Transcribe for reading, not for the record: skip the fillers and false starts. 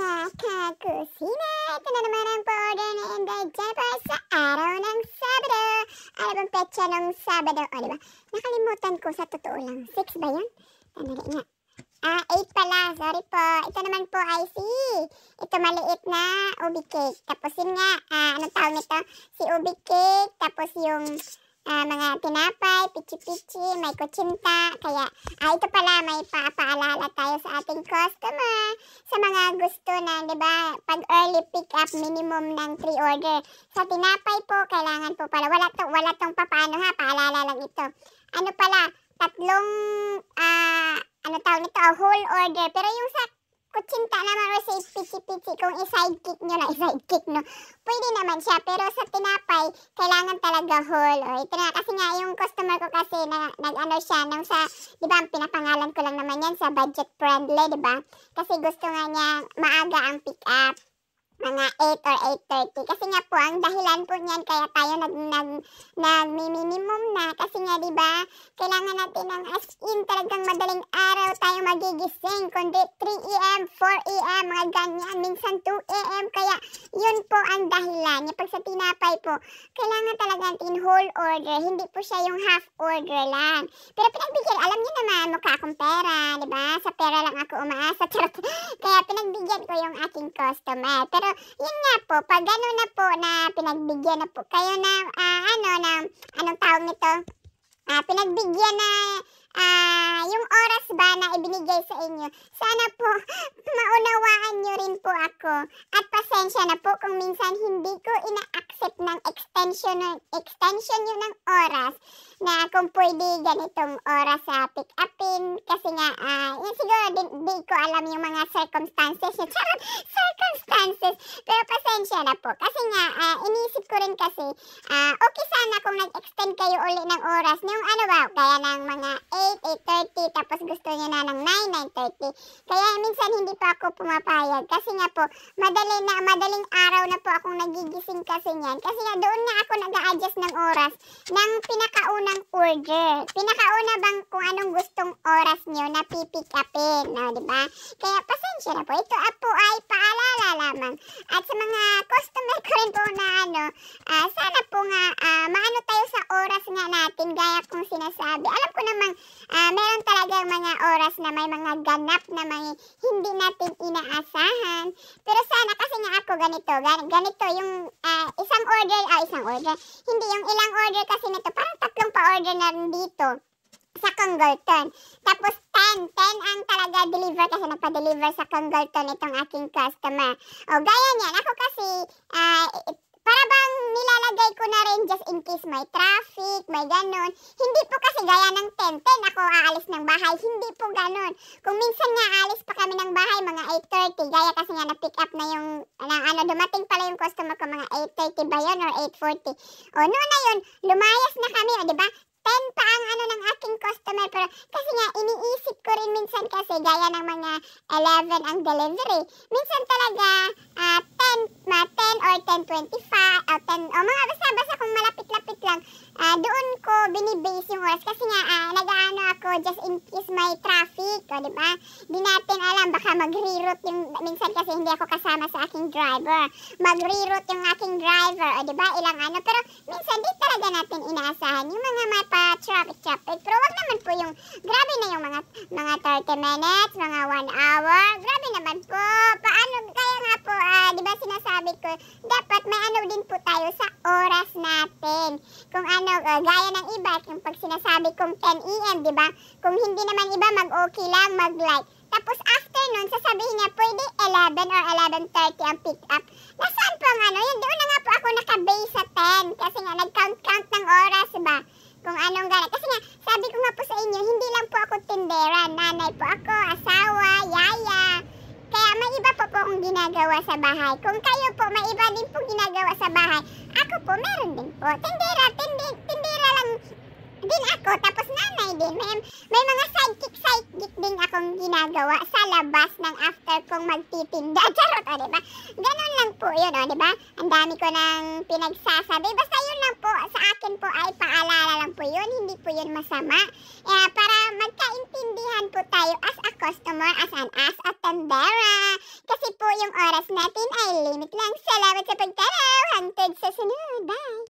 mga kakusina! Ito na naman ang pa-order ni Inday Jennifer sa araw ng Sabado. Ano bang petsa ng Sabado? O, diba? Nakalimutan ko sa totoo lang. 6 ba yun? Tandali nga. 8 pala. Sorry po. Ito naman po ay ito maliit na ubi cake. Tapos yun nga, anong tawag nito? Si ubi cake. Tapos yung mga tinapay, pichi-pichi, may kutsinta. Kaya, ito pala, may paalala tayo sa ating customer. Sa mga gusto na, di ba, pag early pick up, minimum ng 3 order. Sa tinapay po, kailangan po pala, wala tong papaano ha, paalala lang ito. Ano pala, tatlong, ano tawag nito, whole order. Pero yung sa kutsinta naman o sa pichi-pichi, kung i-sidekick nyo na, i-sidekick no, pwede naman siya. Pero sa tinapay, kailangan talaga whole. O, ito na, kasi nga yung customer ko kasi, nag-ano siya, nung sa, di ba, pinapangalan ko lang naman yan sa budget friendly, di ba? Kasi gusto nga niya maaga ang pick up. Mga 8 or 8:30. Kasi nga po, ang dahilan po niyan, kaya tayo nag-minimum na. Kasi nga, di ba, kailangan natin ng as in, talagang madaling araw tayo magigising. Kundi 3 a.m., 4 a.m., mga ganyan. Minsan 2 a.m. Kaya, yun po ang dahilan. Yung pag sa tinapay po, kailangan talaga natin whole order. Hindi po siya yung half order lang. Pero pinagbigyan, alam niyo naman, mukha akong pera, di ba? Sa pera lang ako umaasa. Kaya pinagbigyan ko yung aking customer. Pero, yun nga po, pag gano'n na po na pinagbigyan na po kayo na, anong tawag nito? Pinagbigyan na, yung oras ba na ibinigay sa inyo, sana po maunawaan nyo rin po ako. At pasensya na po kung minsan hindi ko ina-accept ng extension yun ng oras na kung pwede ganitong oras sa pick upin. Kasi nga, yun siguro di ko alam yung mga circumstances. Circumstances. Pero pasensya na po. Kasi nga, inisip ko rin kasi, okay sana kung nag-extend kayo uli ng oras. Yung ano ba, kaya ng mga 8:30, tapos gusto niya na ng 9:30. Kaya minsan hindi pa ako pumapayag. Kasi nga po, madaling araw na po akong nagigising kasi niyan. Kasi nga doon nga ako nag-a-adjust ng oras ng pinakaunang order. Pinakauna bang kung anong gustong oras niyo na pipick upin. No, diba? Kaya pasensya na po. Ito po ay paalala lamang. At sa mga customer ko rin po na sana po nga maano tayo sa oras nga natin gaya kong sinasabi. Alam ko namang meron talagang mga oras na may mga ganap na may hindi natin inaasahan. Pero sana kasi nga ako ganito yung isang order. Hindi yung ilang order kasi nito. Parang 3 pa-order na rin dito sa Congleton. Tapos 10 ang talaga deliver kasi nagpa-deliver sa Congleton itong aking customer. O gaya niyan, ako kasi para bang nilalagay ko na rin just in case may traffic, may ganon. Hindi po kasi gaya ng 10 ako aalis ng bahay. Hindi po ganon. Kung minsan nga aalis pa kami ng bahay, mga 8:30. Gaya kasi nga na-pick up na yung, dumating pala yung customer ko, mga 8:30 ba yun or 8:40. O noon na yun, lumayas na kami, o diba? 10 pa ang ng aking customer. Pero kasi nga iniisip ko rin minsan kasi gaya ng mga 11 ang delivery. Minsan talaga 10 or 10:25 o 10 o mga basta kung malapit-lapit lang, doon ko binibase yung oras kasi nga nag-aano ako just in case may traffic, o diba? Di natin alam, baka mag-reroute yung, minsan kasi hindi ako kasama sa aking driver, mag-reroute yung aking driver, o diba? Ilang pero minsan di talaga natin inaasahan yung mga traffic. Pero wag naman po yung, grabe na yung mga 30 minutes, mga 1 hour, grabe naman po. Paano, kaya nga po, diba sinasabi ko, dapat may din po tayo sa oras natin. Kung gaya ng iba, yung pag sinasabi kong 10 a.m., diba? Kung hindi naman iba, mag-okay lang, mag-like. Tapos after nun, sasabihin niya, pwede 11 or 11:30 ang pick up. Nasaan po ang yun? Doon na nga po ako nakabase sa 10. Kasi nga, nag-count ng oras ba? Kung anong gano'n. Kasi nga, sabi ko nga po sa inyo, hindi lang po ako tindera. Nanay po ako, asawa, yaya. Kaya may iba po akong ginagawa sa bahay. Kung kayo po, may iba din po ginagawa sa bahay. Ako po, meron din po. Tindera lang din ako. Tapos nanay din. May mga sidekick din akong ginagawa sa labas ng after kong magtitinda. Charot, o diba? Ganun lang po yun, o diba? Ang dami ko nang pinagsasabi. Basta yun lang po, sa akin po ay paalala lang po yun. Hindi po yun masama. Para magkaintindihan po tayo as a customer, as a tendera. Kasi po yung oras natin ay limit lang. Salamat sa pagtanaw. Hangtod sa sunod. Bye!